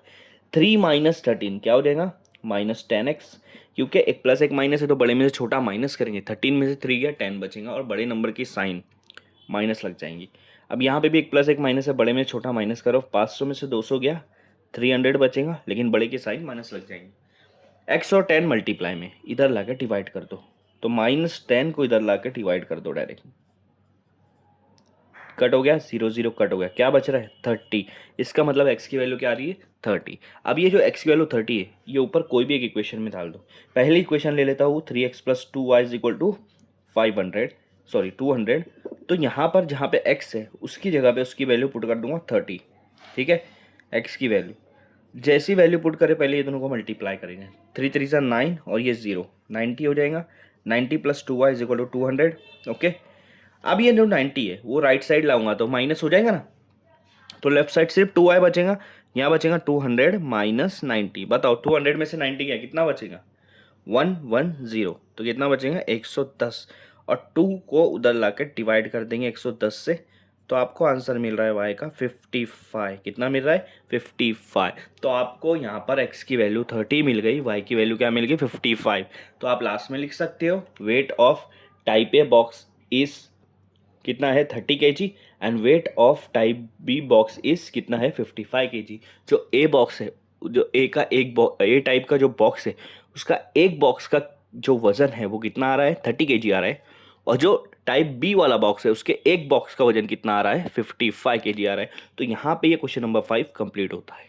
3 minus 13 क्या हो जाएगा? माइनस 10x, क्योंकि एक प्लस एक माइनस है तो बड़े में से छोटा माइनस करेंगे, 13 में से 3 गया 10 बचेगा, और बड़े नंबर की साइन माइनस लग जाएंगी। अब यहाँ पे भी एक प्लस एक माइनस है, बड़े में छोटा माइनस करो, 500 में से 200 गया, 300 बचेगा, लेकिन बड़े की साइन माइनस लग जाएंगी। x और 10 मल्टीप्लाई में इधर ला के डिवाइड कर दो, तो माइनस 10 को इधर ला के डिवाइड कर दो डायरेक्ट, कट हो गया, 0 0 कट हो गया, क्या बच रहा है? 30। इसका मतलब x की वैल्यू क्या आ रही है? 30। अब ये जो x की वैल्यू 30 है, ये ऊपर कोई भी एक इक्वेशन में डाल दो। पहली इक्वेशन ले लेता हूँ, 3x plus 2y is equal to 200। तो यहाँ पर जहाँ पे x है उसकी जगह पे उसकी वैल्यू पुट कर दूंगा 30। ठीक है। x की वैल्यू जैसी वैल्यू पुट करें, पहले ये दोनों को मल्टीप्लाई करेंगे, 3 3 9 और ये 0, 90 हो जाएगा। 90 plus 2y is equal to 200। Okay. अब ये जो 90 है वो राइट साइड लाऊंगा तो माइनस हो जाएगा ना, तो लेफ्ट साइड सिर्फ 2y बचेगा, यहाँ बचेगा 200 माइनस 90। बताओ 200 में से 90 गया, कितना बचेगा? 110। तो कितना बचेगा? 110, और 2 को उधर ला कर डिवाइड कर देंगे 110 से, तो आपको आंसर मिल रहा है y का 55। कितना मिल रहा है? 55। तो आपको यहाँ पर x की वैल्यू 30 मिल गई, y की वैल्यू क्या मिल गई? 55। तो आप लास्ट में लिख सकते हो weight of type A box is कितना है? 30 kg, and weight of type B box is कितना है? 55 kg। जो ए बॉक्स है, जो ए का ए टाइप का जो बॉक्स है, उसका एक बॉक्स का जो वजन है वो कितना आ रहा है? 30 kg आ रहा है, और जो टाइप बी वाला बॉक्स है उसके एक बॉक्स का वजन कितना आ रहा है? 55 kg आ रहा है। तो यहाँ पे ये क्वेश्चन नंबर 5 कंप्लीट होता है।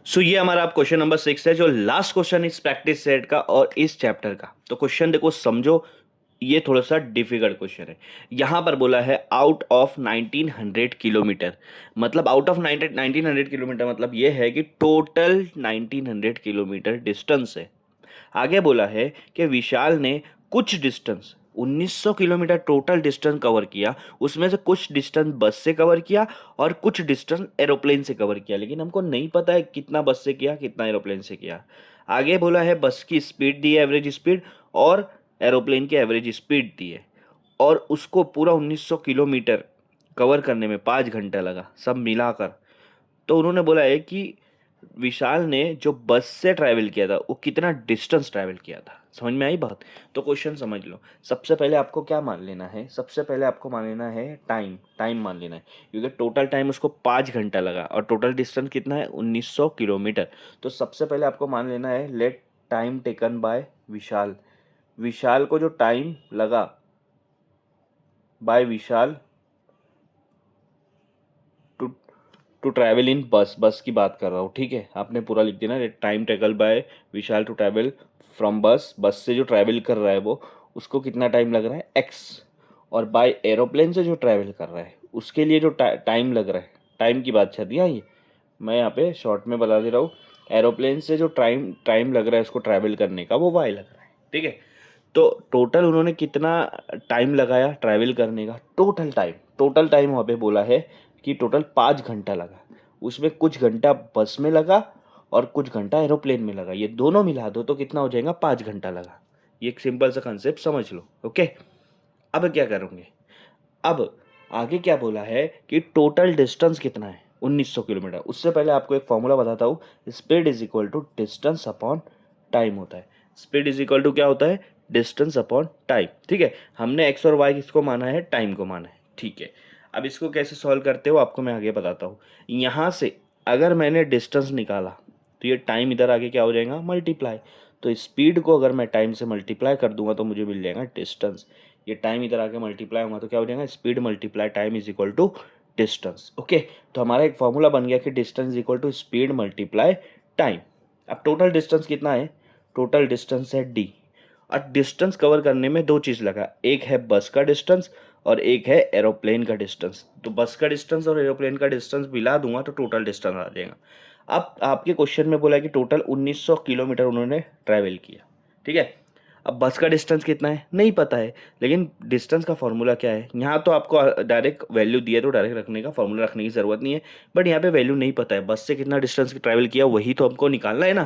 सो ये हमारा क्वेश्चन नंबर 6 है, जो लास्ट क्वेश्चन इस प्रैक्टिस सेट का और इस चैप्टर का। तो क्वेश्चन देखो, समझो, ये थोड़ा सा डिफिकल्ट क्वेश्चन है। यहां पर बोला है आउट ऑफ 1900 किलोमीटर, मतलब आउट ऑफ 1900 किलोमीटर मतलब ये है कि टोटल 1900 किलोमीटर डिस्टेंस है। आगे बोला है कि विशाल ने कुछ distance 1900 kilometre total distance cover किया, उसमें से कुछ डिस्टेंस बस से कवर किया और कुछ डिस्टेंस एरोप्लेन से कवर किया, लेकिन हमको नहीं पता है कितना बस से किया कितना एरोप्लेन से किया। आगे बोला है बस की स्पीड दी है, एवरेज स्पीड, और एरोप्लेन की एवरेज स्पीड दी है, और उसको पूरा 1900 किलोमीटर कवर करने में 5 घंटा लगा सब मिलाकर। तो उन्होंने बोला है कि विशाल ने जो बस से ट्रैवल किया था वो कितना डिस्टेंस ट्रैवल किया था। समझ में आई बात? तो क्वेश्चन समझ लो। सबसे पहले आपको क्या मान लेना है? सबसे पहले आपको मान लेना है टाइम मान लेना है, क्योंकि टोटल टाइम उसको 5 घंटा लगा और टोटल डिस्टेंस कितना है? 1900 किलोमीटर। तो सबसे पहले आपको मान लेना है let time taken by Vishal. Vishal को जो टाइम लगा by Vishal to to travel in bus की बात कर रहा हूँ, ठीक है। आपने पूरा लिख दिया ना, time taken by Vishal to travel from bus से जो ट्रैवल कर रहा है वो, उसको कितना टाइम लग रहा है? एक्स। और बाय एरोप्लेन से जो ट्रैवल कर रहा है उसके लिए जो टाइम लग रहा है, टाइम की बात चल रही है ये, मैं यहाँ पे शॉर्ट में बता दे रहा हूँ। एरोप्लेन से जो टाइम लग रहा है उसको ट्रैवल करने का, वो वाई लग रहा है, ठीक है। तो टोटल उन्होंने कितना टाइम लगाया ट्रैवल करने का, टोटल टाइम वहाँ पे बोला है कि टोटल 5 घंटा लगा। उसमें कुछ घंटा बस में लगा और कुछ घंटा एरोप्लेन में लगा, ये दोनों मिला दो तो कितना हो जाएगा, 5 घंटा लगा। ये एक सिंपल सा कंसेप्ट समझ लो, ओके। अब क्या करोगे, अब आगे क्या बोला है कि टोटल डिस्टेंस कितना है, 1900 किलोमीटर। उससे पहले आपको एक फॉर्मूला बताता हूँ, speed is equal to distance upon time होता है। स्पीड इज इक्वल टू क्या होता है, डिस्टेंस अपॉन टाइम, ठीक है। हमने एक्स और वाई किसको माना है, टाइम को माना है, ठीक है। अब इसको कैसे सॉल्व करते हो आपको मैं आगे बताता हूँ। यहाँ से अगर मैंने डिस्टेंस निकाला तो ये टाइम इधर आगे क्या हो जाएगा, मल्टीप्लाई। तो स्पीड को अगर मैं टाइम से मल्टीप्लाई कर दूंगा तो मुझे मिल जाएगा डिस्टेंस। ये टाइम इधर आके मल्टीप्लाई होगा तो क्या हो जाएगा, speed multiply time is equal to distance, okay. तो हमारा एक फॉर्मूला बन गया कि distance equal to speed multiply time. अब टोटल डिस्टेंस कितना है, टोटल डिस्टेंस है डी। और डिस्टेंस कवर करने में दो चीज़ लगा, एक है बस का डिस्टेंस और एक है एरोप्लेन का डिस्टेंस। तो बस का डिस्टेंस और एरोप्लेन का डिस्टेंस मिला दूंगा तो टोटल डिस्टेंस आ जाएगा। अब आपके क्वेश्चन में बोला है कि टोटल 1900 किलोमीटर उन्होंने ट्रैवल किया, ठीक है। अब बस का डिस्टेंस कितना है नहीं पता है, लेकिन डिस्टेंस का फॉर्मूला क्या है, यहाँ तो आपको डायरेक्ट वैल्यू दिया तो डायरेक्ट रखने का, फॉर्मूला रखने की ज़रूरत नहीं है। बट यहाँ पे वैल्यू नहीं पता है, बस से कितना डिस्टेंस ट्रैवल किया वही तो हमको निकालना है ना,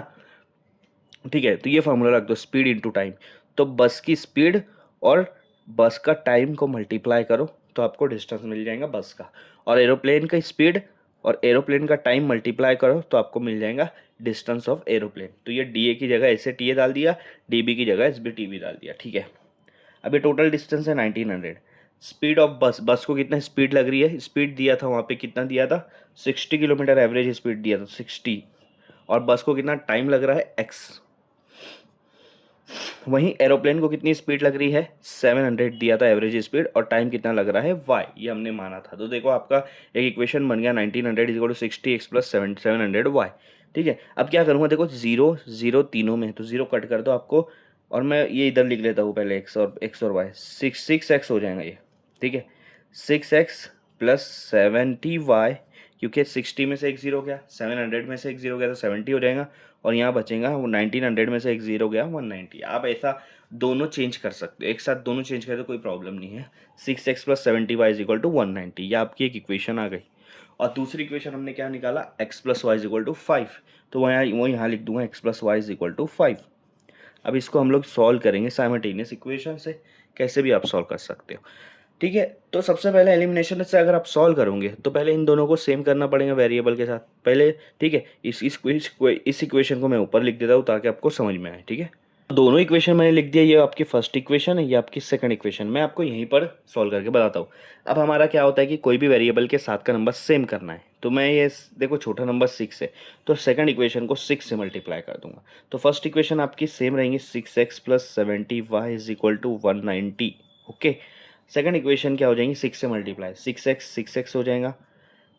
ठीक है। तो ये फॉर्मूला रख दो, स्पीड इनटू टाइम। तो बस की स्पीड और बस का टाइम को मल्टीप्लाई करो तो आपको डिस्टेंस मिल जाएगा बस का, और एरोप्लेन का स्पीड और एरोप्लेन का टाइम मल्टीप्लाई करो तो आपको मिल जाएगा डिस्टेंस ऑफ एरोप्लेन। तो ये डी ए की जगह ऐसे टी ए डाल दिया, डी बी की जगह एस बी टी बी डाल दिया, ठीक है। अब ये टोटल डिस्टेंस है 1900। स्पीड ऑफ बस, बस को कितना स्पीड लग रही है, स्पीड दिया था वहाँ पे कितना दिया था, 60 किलोमीटर एवरेज स्पीड दिया था 60, और बस को कितना टाइम लग रहा है एक्स। वहीं एरोप्लेन को कितनी स्पीड लग रही है, 700 दिया था एवरेज स्पीड, और टाइम कितना लग रहा है y, ये हमने माना था। तो देखो आपका एक इक्वेशन बन गया 1900 is equal to 60x plus 700y, ठीक है। अब क्या करूँगा, देखो जीरो जीरो तीनों में, तो जीरो कट कर दो आपको, और मैं ये इधर लिख लेता हूँ पहले x और y, 6x हो जाएगा ये, ठीक है। 6x प्लस 70y, क्योंकि 60 में से एक जीरो गया, 700 में से एक जीरो गया तो 70 हो जाएगा, और यहाँ बचेगा वो 1900 में से एक जीरो गया 190। आप ऐसा दोनों चेंज कर सकते हो, एक साथ दोनों चेंज करें तो कोई प्रॉब्लम नहीं है। 6x plus 70y is equal to 190, ये आपकी एक इक्वेशन आ गई। और दूसरी इक्वेशन हमने क्या निकाला, x plus y is equal to 5, तो वो यहाँ लिख दूंगा x plus y is equal to 5। अब इसको हम लोग सॉल्व करेंगे साइमल्टेनियस इक्वेशन से, कैसे भी आप सॉल्व कर सकते हो, ठीक है। तो सबसे पहले एलिमिनेशन से अगर आप सॉल्व करोगे तो पहले इन दोनों को सेम करना पड़ेगा वेरिएबल के साथ पहले, ठीक है। इस इक्वेशन को मैं ऊपर लिख देता हूँ ताकि आपको समझ में आए, ठीक है। दोनों इक्वेशन मैंने लिख दिया, ये आपकी फर्स्ट इक्वेशन है, ये आपकी सेकंड इक्वेशन, मैं आपको यहीं पर सॉल्व करके बताता हूँ। अब हमारा क्या होता है कि कोई भी वेरिएबल के साथ का नंबर सेम करना है, तो मैं ये देखो छोटा नंबर 6 है, तो सेकंड इक्वेशन को 6 से मल्टीप्लाई कर दूंगा। तो फर्स्ट इक्वेशन आपकी सेम रहेंगी, 6x plus 70y is equal to 190, okay. Second equation क्या हो जाएंगी, 6 से मल्टीप्लाई, 6x हो जाएगा,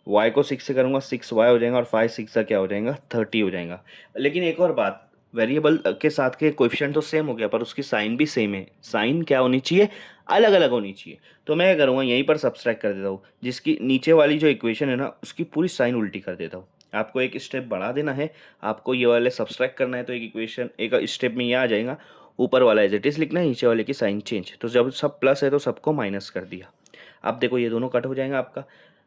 y को 6 से करूँगा 6y हो जाएगा, और 5 6 का क्या हो जाएगा 30 हो जाएगा। लेकिन एक और बात, वेरिएबल के साथ के कोएफिशिएंट तो सेम हो गया पर उसकी साइन भी सेम है, साइन क्या होनी चाहिए, अलग अलग होनी चाहिए। तो मैं क्या करूँगा, यहीं पर सब्सट्रैक्ट कर देता हूँ, जिसकी नीचे वाली जो इक्वेशन है ना उसकी पूरी साइन उल्टी कर देता हूँ। आपको एक स्टेप बढ़ा देना है, आपको ये वाले सब्सट्रैक्ट करना है, तो एक इक्वेशन एक स्टेप में ये आ जाएगा, ऊपर वाला एज इट इज लिखना है, नीचे वाले की साइन चेंज। तो जब सब प्लस है तो सबको माइनस कर दिया। अब देखो ये दोनों कट हो जाएगा आपका,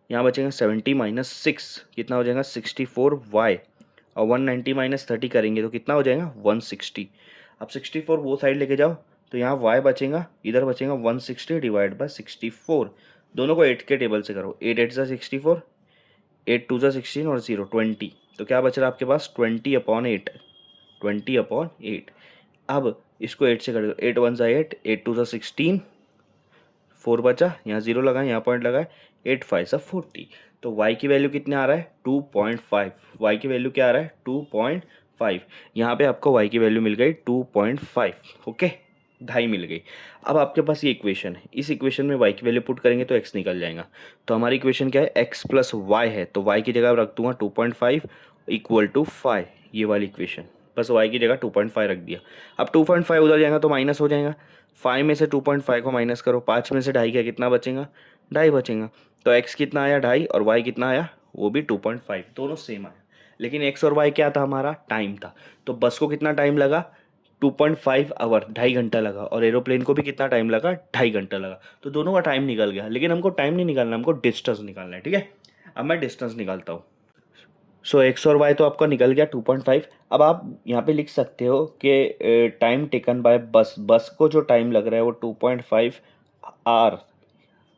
यहाँ बचेगा 70 माइनस 6 कितना हो जाएगा 64y, और 190 माइनस 30 करेंगे तो कितना हो जाएगा 160। अब 64 वो साइड लेके जाओ तो यहाँ y बचेगा, इधर बचेगा 160 डिवाइड बाय 64। दोनों को 8 के टेबल से करो, 8 8 ज़ा 64, 8 2 ज़ा 16 और 0 20, तो क्या बच रहा है आपके पास 20/8, 20/8। अब इसको 8 से कर दो, 8 1 ज़ा 8, 8 2 ज़ा 16, 4 बचा, यहाँ 0 लगाए, यहाँ पॉइंट लगाए, 8 5 ज़ा 40। तो y की वैल्यू कितने आ रहा है 2.5, y की वैल्यू क्या आ रहा है 2.5। यहाँ पे आपको y की वैल्यू मिल गई 2.5, ओके, 2.5 मिल गई। अब आपके पास ये इक्वेशन है, इस इक्वेशन में y की वैल्यू पुट करेंगे तो x निकल जाएगा। तो हमारी इक्वेशन क्या है, x प्लस वाई है, तो y की जगह रख दूंगा 2.5 इक्वल टू 5, ये वाली इक्वेशन, बस वाई की जगह 2.5 रख दिया। अब 2.5 उधर जाएगा तो माइनस हो जाएगा, 5 में से 2.5 को माइनस करो, 5 में से ढाई का कितना बचेगा, ढाई बचेगा। तो एक्स कितना आया ढाई, और वाई कितना आया, वो भी 2.5, दोनों सेम आया। लेकिन एक्स और वाई क्या था, हमारा टाइम था। तो बस को कितना टाइम लगा, 2.5 आवर, 2.5 घंटा लगा, और एरोप्लेन को भी कितना टाइम लगा, 2.5 घंटा लगा। तो दोनों का टाइम निकल गया, लेकिन हमको टाइम नहीं निकालना, हमको डिस्टेंस निकालना है। ठीक है, अब मैं डिस्टेंस निकालता हूँ। सो एक्स और वाई तो आपका निकल गया 2.5। अब आप यहाँ पे लिख सकते हो कि टाइम टेकन बाय बस, बस को जो टाइम लग रहा है वो 2.5 आवर,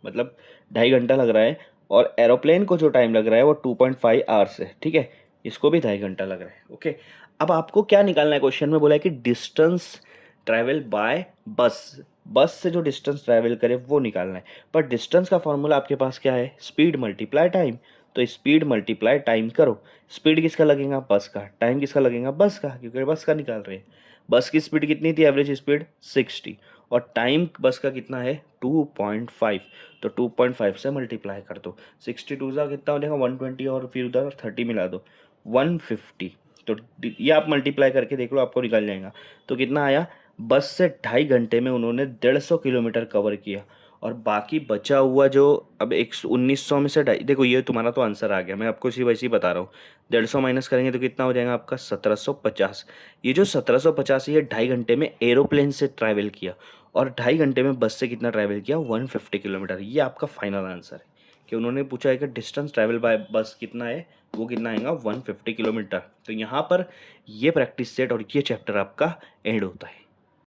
मतलब 2.5 घंटा लग रहा है, और एरोप्लेन को जो टाइम लग रहा है वो 2.5 आवर्स है। ठीक है, इसको भी 2.5 घंटा लग रहा है। ओके, अब आपको क्या निकालना है, क्वेश्चन में बोला है कि डिस्टेंस ट्रैवल बाय बस, बस से जो डिस्टेंस ट्रैवल करे वो निकालना है। पर डिस्टेंस का फॉर्मूला आपके पास क्या है, स्पीड मल्टीप्लाई टाइम। तो स्पीड मल्टीप्लाई टाइम करो, स्पीड किसका लगेगा, बस का, टाइम किसका लगेगा, बस का, क्योंकि बस का निकाल रहे हैं। बस की स्पीड कितनी थी, एवरेज स्पीड 60, और टाइम बस का कितना है 2.5। तो 2.5 से मल्टीप्लाई कर दो, 62 का कितना हो जाएगा 120, और फिर उधर 30 मिला दो 150। तो ये आप मल्टीप्लाई करके देख लो, आपको निकल जाएगा। तो कितना आया, बस से 2.5 घंटे में उन्होंने 150 किलोमीटर कवर किया, और बाकी बचा हुआ जो, अब 1900 में से ढाई, देखो ये तुम्हारा तो आंसर आ गया, मैं आपको सिर्फ वैसे ही बता रहा हूँ। 150 माइनस करेंगे तो कितना हो जाएगा आपका 1750। ये जो 1750 ये 2.5 घंटे में एरोप्लेन से ट्रैवल किया, और 2.5 घंटे में बस से कितना ट्रैवल किया, 150 किलोमीटर। ये आपका फाइनल आंसर है, कि उन्होंने पूछा है कि डिस्टेंस ट्रैवल बाय बस कितना है, वो कितना आएगा 150 किलोमीटर। तो यहाँ पर ये प्रैक्टिस सेट और ये चैप्टर आपका एंड होता है।